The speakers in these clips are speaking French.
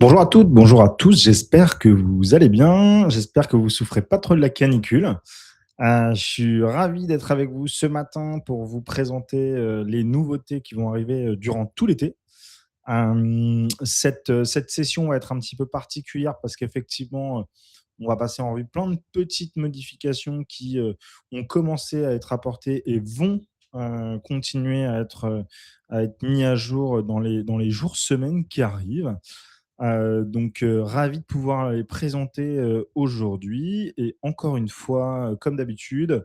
Bonjour à toutes, bonjour à tous. J'espère que vous allez bien. J'espère que vous souffrez pas trop de la canicule. Je suis ravi d'être avec vous ce matin pour vous présenter les nouveautés qui vont arriver durant tout l'été. Cette session va être un petit peu particulière parce qu'effectivement, on va passer en revue plein de petites modifications qui ont commencé à être apportées et vont continuer à être mis à jour dans les jours, semaines qui arrivent. Ravi de pouvoir les présenter, aujourd'hui et encore une fois, comme d'habitude,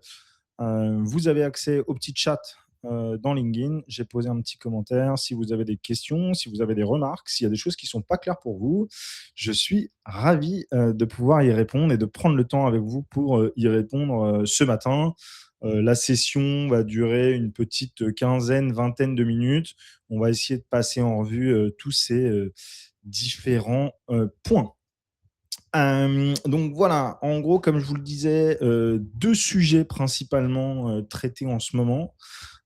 vous avez accès au petit chat, dans LinkedIn. J'ai posé un petit commentaire. Si vous avez des questions, si vous avez des remarques, s'il y a des choses qui sont pas claires pour vous, je suis ravi, de pouvoir y répondre et de prendre le temps avec vous pour, y répondre, ce matin. La session va durer une petite quinzaine, vingtaine de minutes. On va essayer de passer en revue, tous ces, différents, points. Donc voilà, en gros, comme je vous le disais, 2 sujets principalement, traités en ce moment.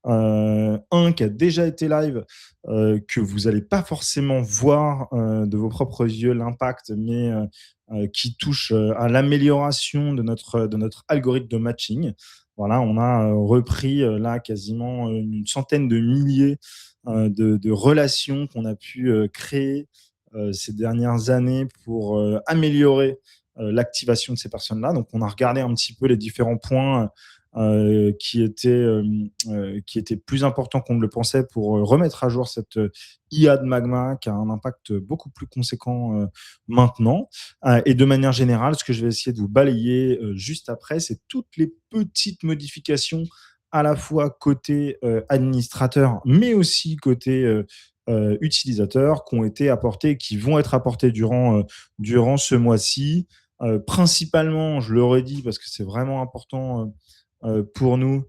Un qui a déjà été live, que vous allez pas forcément voir, de vos propres yeux l'impact, mais qui touche, à l'amélioration de notre algorithme de matching. Voilà, on a, repris, là quasiment, une centaine de milliers, de relations qu'on a pu, créer, ces dernières années pour, améliorer, l'activation de ces personnes-là. Donc on a regardé un petit peu les différents points, qui étaient plus importants qu'on ne le pensait pour, remettre à jour cette, IA de Magma qui a un impact beaucoup plus conséquent, maintenant. Et de manière générale, ce que je vais essayer de vous balayer, juste après, c'est toutes les petites modifications à la fois côté, administrateur, mais aussi côté, utilisateurs qui ont été apportés et qui vont être apportés durant ce mois-ci. Principalement, je le redis parce que c'est vraiment important, pour nous,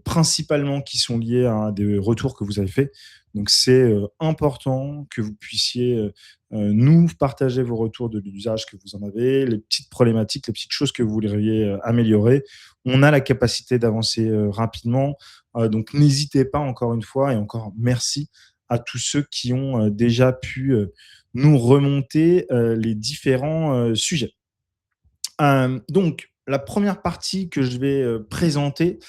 principalement qui sont liés à des retours que vous avez faits. Donc c'est, important que vous puissiez, nous partager vos retours de l'usage que vous en avez, les petites problématiques, les petites choses que vous voudriez, améliorer. On a la capacité d'avancer, rapidement, donc n'hésitez pas encore une fois et encore merci à tous ceux qui ont, déjà pu, nous remonter, les différents, sujets. Donc la première partie que je vais, présenter,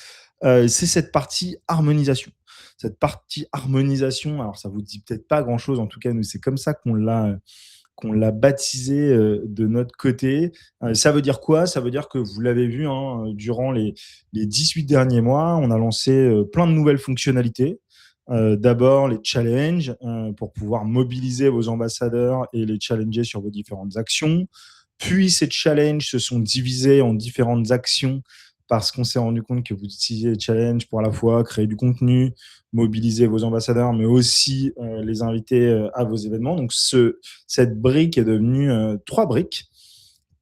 c'est cette partie harmonisation. Cette partie harmonisation, alors ça vous dit peut-être pas grand-chose, en tout cas nous c'est comme ça qu'on l'a baptisé, de notre côté. Ça veut dire quoi? Ça veut dire que vous l'avez vu, hein, durant les 18 derniers mois, on a lancé, plein de nouvelles fonctionnalités. D'abord les challenges, pour pouvoir mobiliser vos ambassadeurs et les challenger sur vos différentes actions. Puis ces challenges se sont divisés en différentes actions parce qu'on s'est rendu compte que vous utilisiez les challenges pour à la fois créer du contenu, mobiliser vos ambassadeurs, mais aussi, les inviter, à vos événements. Donc cette brique est devenue, 3 briques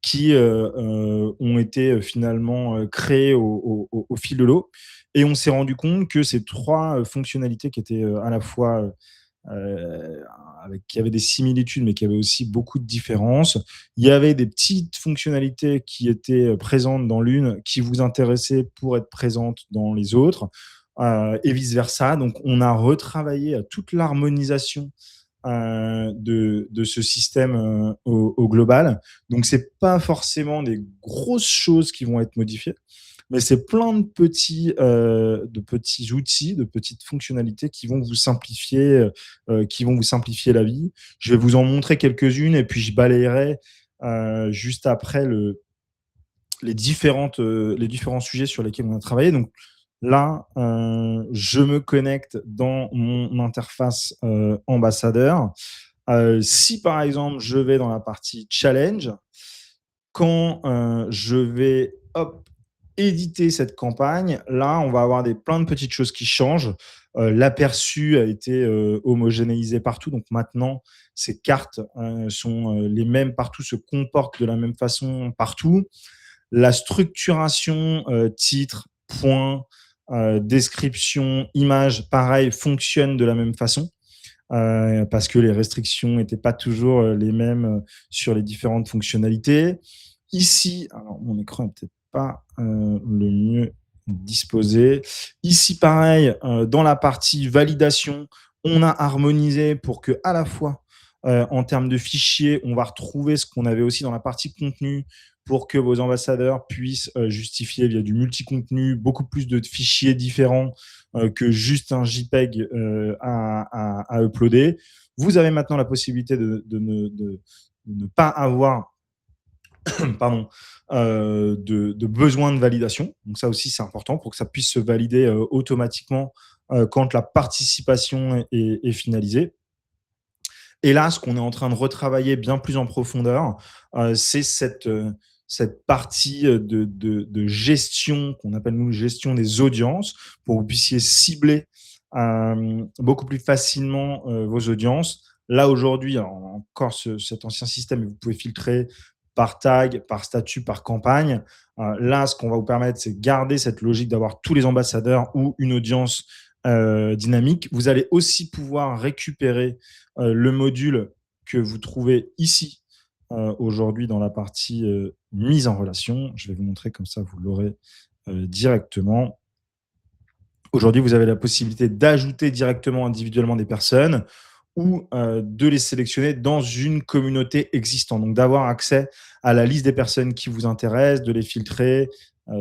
qui, ont été, finalement, créées au fil de l'eau et on s'est rendu compte que ces 3 fonctionnalités qui étaient, à la fois, heu, qui avaient des similitudes, mais qui avaient aussi beaucoup de différences. Il y avait des petites fonctionnalités qui étaient, présentes dans l'une, qui vous intéressaient pour être présentes dans les autres, et vice versa. Donc on a retravaillé à toute l'harmonisation, de ce système, au global. Donc c'est pas forcément des grosses choses qui vont être modifiées, mais c'est plein de petits outils, de petites fonctionnalités qui vont vous simplifier la vie. Je vais vous en montrer quelques-unes et puis je balayerai, juste après les différents sujets sur lesquels on a travaillé. Donc là, je me connecte dans mon interface, ambassadeur. Si par exemple, je vais dans la partie challenge, quand, je vais, hop, éditer cette campagne, là, on va avoir plein de petites choses qui changent. L'aperçu a été, homogénéisé partout, donc maintenant ces cartes, sont, les mêmes partout, se comportent de la même façon partout. La structuration, titre, point, description, image, pareil, fonctionne de la même façon, parce que les restrictions n'étaient pas toujours, les mêmes, sur les différentes fonctionnalités. Ici, alors mon écran est peut-être pas, le mieux disposé. Ici, pareil, dans la partie validation, on a harmonisé pour que à la fois, En termes de fichiers, on va retrouver ce qu'on avait aussi dans la partie contenu pour que vos ambassadeurs puissent justifier via du multi-contenu, beaucoup plus de fichiers différents que juste un JPEG à uploader. Vous avez maintenant la possibilité de ne pas avoir pardon, de besoin de validation. Donc ça aussi, c'est important pour que ça puisse se valider automatiquement quand la participation est finalisée. Et là, ce qu'on est en train de retravailler bien plus en profondeur, c'est cette partie de gestion qu'on appelle nous gestion des audiences pour que vous puissiez cibler beaucoup plus facilement vos audiences. Là, aujourd'hui, encore cet ancien système, vous pouvez filtrer par tag, par statut, par campagne. Là, ce qu'on va vous permettre, c'est garder cette logique d'avoir tous les ambassadeurs ou une audience dynamique. Vous allez aussi pouvoir récupérer le module que vous trouvez ici aujourd'hui dans la partie mise en relation. Je vais vous montrer comme ça, vous l'aurez directement. Aujourd'hui, vous avez la possibilité d'ajouter directement individuellement des personnes ou de les sélectionner dans une communauté existante. Donc, d'avoir accès à la liste des personnes qui vous intéressent, de les filtrer.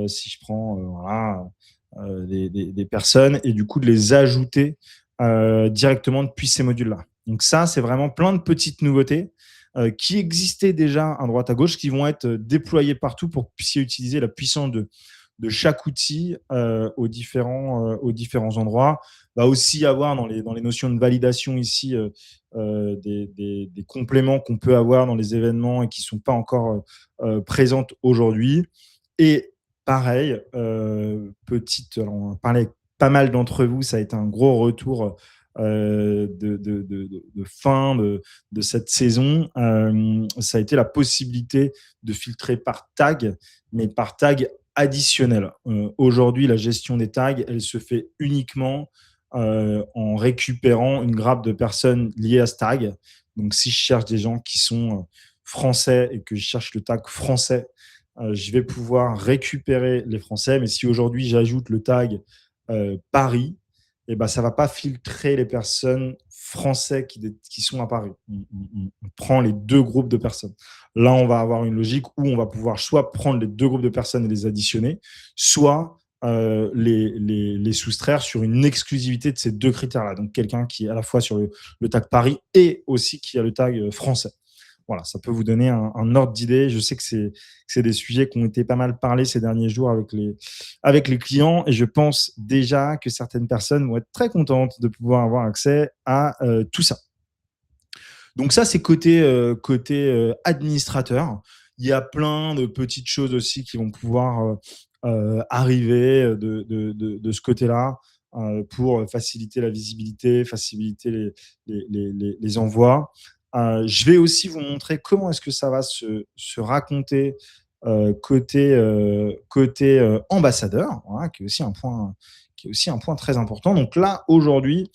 Si je prends voilà, des personnes et du coup de les ajouter directement depuis ces modules-là. Donc ça, c'est vraiment plein de petites nouveautés qui existaient déjà à droite à gauche, qui vont être déployées partout pour que vous puissiez utiliser la puissance de chaque outil aux différents endroits. Va aussi avoir dans les notions de validation ici des compléments qu'on peut avoir dans les événements et qui ne sont pas encore présentes aujourd'hui. Et pareil, alors on en parlait avec pas mal d'entre vous, ça a été un gros retour de fin de cette saison. Ça a été la possibilité de filtrer par tag, mais par tag additionnel. Aujourd'hui, la gestion des tags, elle se fait uniquement en récupérant une grappe de personnes liées à ce tag. Donc, si je cherche des gens qui sont français et que je cherche le tag français, je vais pouvoir récupérer les Français. Mais si aujourd'hui, j'ajoute le tag Paris, eh ben, ça ne va pas filtrer les personnes français qui sont à Paris. On prend les deux groupes de personnes. Là, on va avoir une logique où on va pouvoir soit prendre les deux groupes de personnes et les additionner, soit les soustraire sur une exclusivité de ces deux critères-là. Donc, quelqu'un qui est à la fois sur le tag Paris et aussi qui a le tag français. Voilà, ça peut vous donner un ordre d'idée. Je sais que c'est des sujets qui ont été pas mal parlés ces derniers jours avec les clients et je pense déjà que certaines personnes vont être très contentes de pouvoir avoir accès à tout ça. Donc ça, c'est côté administrateur. Il y a plein de petites choses aussi qui vont pouvoir arriver de ce côté-là pour faciliter la visibilité, faciliter les envois. Je vais aussi vous montrer comment est-ce que ça va se raconter côté ambassadeur, voilà, qui est aussi un point très important. Donc là, aujourd'hui,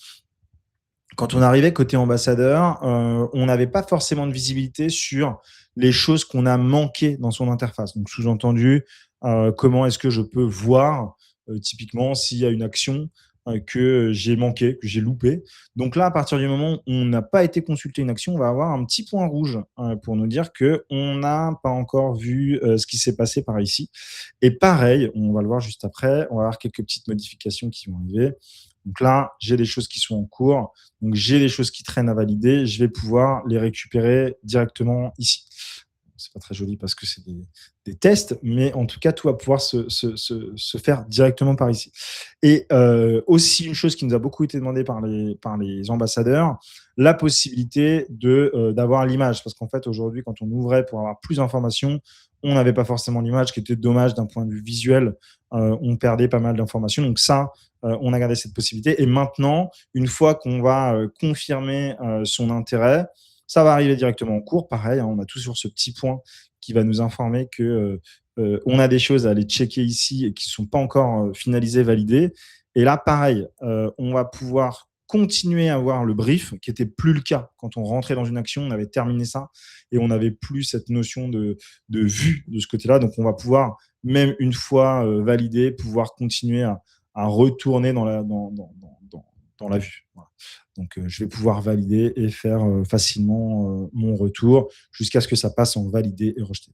quand on arrivait côté ambassadeur, on n'avait pas forcément de visibilité sur les choses qu'on a manquées dans son interface. Donc, sous-entendu, comment est-ce que je peux voir typiquement s'il y a une action que j'ai manquée, que j'ai loupée. Donc là, à partir du moment où on n'a pas été consulter une action, on va avoir un petit point rouge pour nous dire qu'on n'a pas encore vu ce qui s'est passé par ici. Et pareil, on va le voir juste après, on va avoir quelques petites modifications qui vont arriver. Donc là, j'ai des choses qui sont en cours. Donc, j'ai des choses qui traînent à valider. Je vais pouvoir les récupérer directement ici. C'est pas très joli parce que c'est des tests, mais en tout cas, tout va pouvoir se faire directement par ici. Et aussi, une chose qui nous a beaucoup été demandée par les ambassadeurs, la possibilité d'avoir l'image. Parce qu'en fait, aujourd'hui, quand on ouvrait pour avoir plus d'informations, on n'avait pas forcément l'image, qui était dommage d'un point de vue visuel. On perdait pas mal d'informations. Donc ça, on a gardé cette possibilité. Et maintenant, une fois qu'on va confirmer son intérêt, ça va arriver directement en cours. Pareil, hein, on a toujours ce petit point qui va nous informer que on a des choses à aller checker ici et qui ne sont pas encore finalisées, validées. Et là, pareil, on va pouvoir continuer à avoir le brief, qui n'était plus le cas. Quand on rentrait dans une action, on avait terminé ça et on n'avait plus cette notion de vue de ce côté-là. Donc, on va pouvoir, même une fois validé, pouvoir continuer à retourner dans la vue. Voilà. Donc, je vais pouvoir valider et faire facilement mon retour jusqu'à ce que ça passe en validé et rejeté.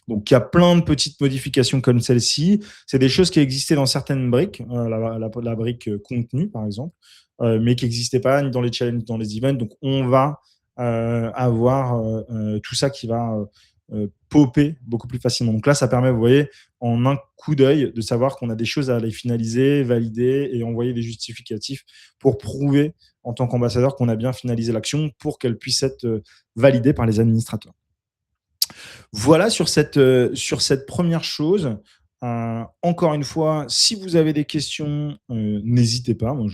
Donc, il y a plein de petites modifications comme celle-ci. C'est des choses qui existaient dans certaines briques, la brique contenu, par exemple, mais qui n'existaient pas ni dans les challenges ni dans les events. Donc, on va avoir tout ça qui va popper beaucoup plus facilement. Donc là, ça permet, vous voyez, en un coup d'œil, de savoir qu'on a des choses à aller finaliser, valider et envoyer des justificatifs pour prouver en tant qu'ambassadeur qu'on a bien finalisé l'action pour qu'elle puisse être validée par les administrateurs. Voilà sur cette première chose. Encore une fois, si vous avez des questions, n'hésitez pas. Moi,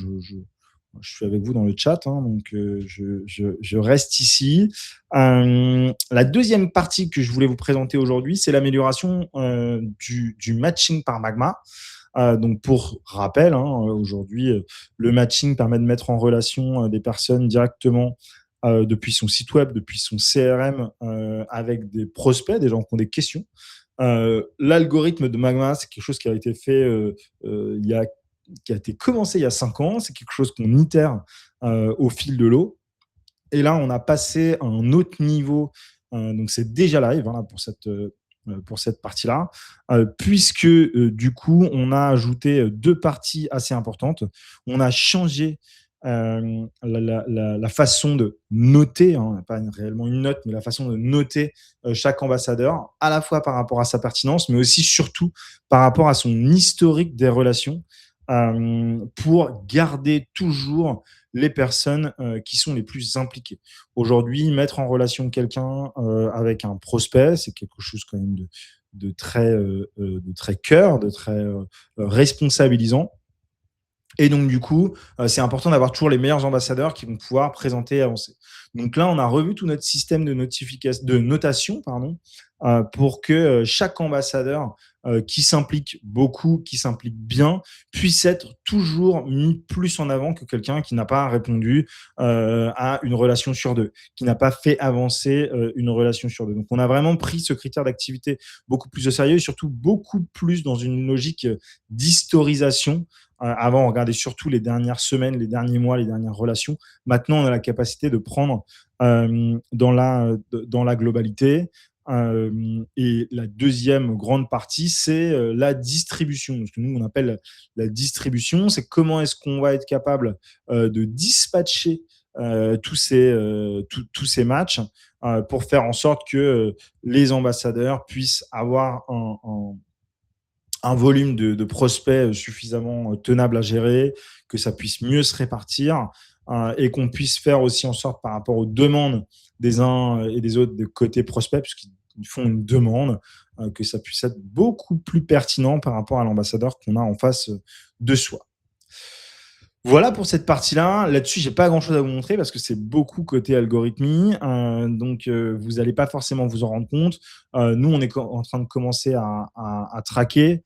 je suis avec vous dans le chat, hein, donc je reste ici. La deuxième partie que je voulais vous présenter aujourd'hui, c'est l'amélioration du matching par Magma. Donc pour rappel, hein, aujourd'hui, le matching permet de mettre en relation des personnes directement depuis son site web, depuis son CRM, avec des prospects, des gens qui ont des questions. L'algorithme de Magma, c'est quelque chose qui a été fait qui a été commencé il y a 5 ans. C'est quelque chose qu'on itère au fil de l'eau. Et là, on a passé à un autre niveau. Donc, c'est déjà live hein, pour cette partie-là, puisque du coup, on a ajouté 2 parties assez importantes. On a changé la façon de noter, hein, pas réellement une note, mais la façon de noter chaque ambassadeur, à la fois par rapport à sa pertinence, mais aussi surtout par rapport à son historique des relations, pour garder toujours les personnes qui sont les plus impliquées. Aujourd'hui, mettre en relation quelqu'un avec un prospect, c'est quelque chose quand même de très cœur, de très responsabilisant. Et donc, du coup, c'est important d'avoir toujours les meilleurs ambassadeurs qui vont pouvoir présenter et avancer. Donc là, on a revu tout notre système de notation, pardon, pour que chaque ambassadeur qui s'implique beaucoup, qui s'implique bien, puisse être toujours mis plus en avant que quelqu'un qui n'a pas répondu à une relation sur 2, qui n'a pas fait avancer une relation sur 2. Donc, on a vraiment pris ce critère d'activité beaucoup plus au sérieux et surtout beaucoup plus dans une logique d'historisation. Avant, on regardait surtout les dernières semaines, les derniers mois, les dernières relations. Maintenant, on a la capacité de prendre dans la globalité. Et la deuxième grande partie, c'est la distribution. Ce que nous, on appelle la distribution, c'est comment est-ce qu'on va être capable de dispatcher tous ces matchs pour faire en sorte que les ambassadeurs puissent avoir un volume de prospects suffisamment tenable à gérer, que ça puisse mieux se répartir et qu'on puisse faire aussi en sorte par rapport aux demandes des uns et des autres de côté prospect, puisqu'ils font une demande, que ça puisse être beaucoup plus pertinent par rapport à l'ambassadeur qu'on a en face de soi. Voilà pour cette partie-là. Là-dessus, j'ai pas grand-chose à vous montrer parce que c'est beaucoup côté algorithmie. Donc, vous n'allez pas forcément vous en rendre compte. Nous, on est en train de commencer à traquer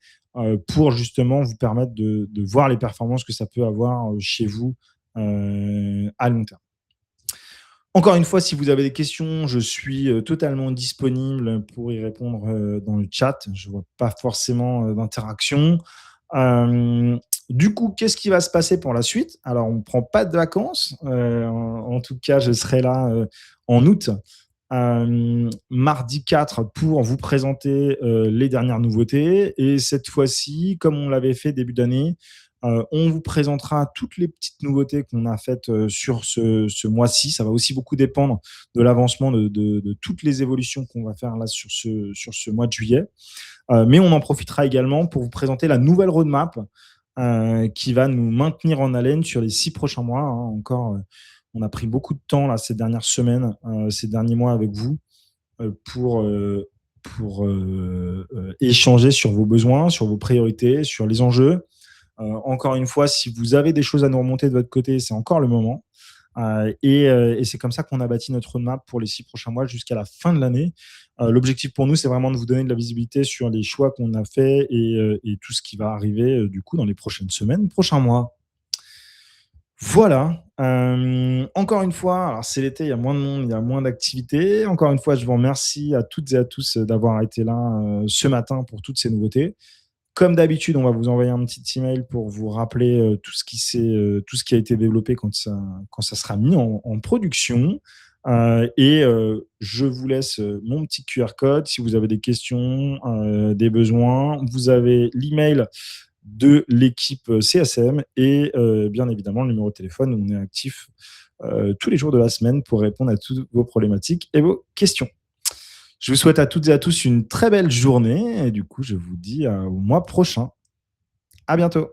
pour justement vous permettre de voir les performances que ça peut avoir chez vous à long terme. Encore une fois, si vous avez des questions, je suis totalement disponible pour y répondre dans le chat. Je ne vois pas forcément d'interaction. Du coup, qu'est-ce qui va se passer pour la suite? Alors, on ne prend pas de vacances. En tout cas, je serai là en août, mardi 4, pour vous présenter les dernières nouveautés. Et cette fois-ci, comme on l'avait fait début d'année, on vous présentera toutes les petites nouveautés qu'on a faites sur ce mois-ci. Ça va aussi beaucoup dépendre de l'avancement de toutes les évolutions qu'on va faire là sur ce mois de juillet. Mais on en profitera également pour vous présenter la nouvelle roadmap qui va nous maintenir en haleine sur les 6 prochains mois. Hein. Encore, on a pris beaucoup de temps là, ces dernières semaines, ces derniers mois avec vous pour échanger sur vos besoins, sur vos priorités, sur les enjeux. Encore une fois, si vous avez des choses à nous remonter de votre côté, c'est encore le moment. Et c'est comme ça qu'on a bâti notre roadmap pour les 6 prochains mois jusqu'à la fin de l'année. L'objectif pour nous, c'est vraiment de vous donner de la visibilité sur les choix qu'on a faits et tout ce qui va arriver du coup dans les prochaines semaines, prochains mois. Voilà. Encore une fois, alors c'est l'été, il y a moins de monde, il y a moins d'activités. Encore une fois, je vous remercie à toutes et à tous d'avoir été là ce matin pour toutes ces nouveautés. Comme d'habitude, on va vous envoyer un petit email pour vous rappeler tout ce qui a été développé quand ça sera mis en production. Je vous laisse mon petit QR code. Si vous avez des questions, des besoins, vous avez l'email de l'équipe CSM et bien évidemment le numéro de téléphone où on est actif tous les jours de la semaine pour répondre à toutes vos problématiques et vos questions. Je vous souhaite à toutes et à tous une très belle journée et du coup, je vous dis au mois prochain. À bientôt.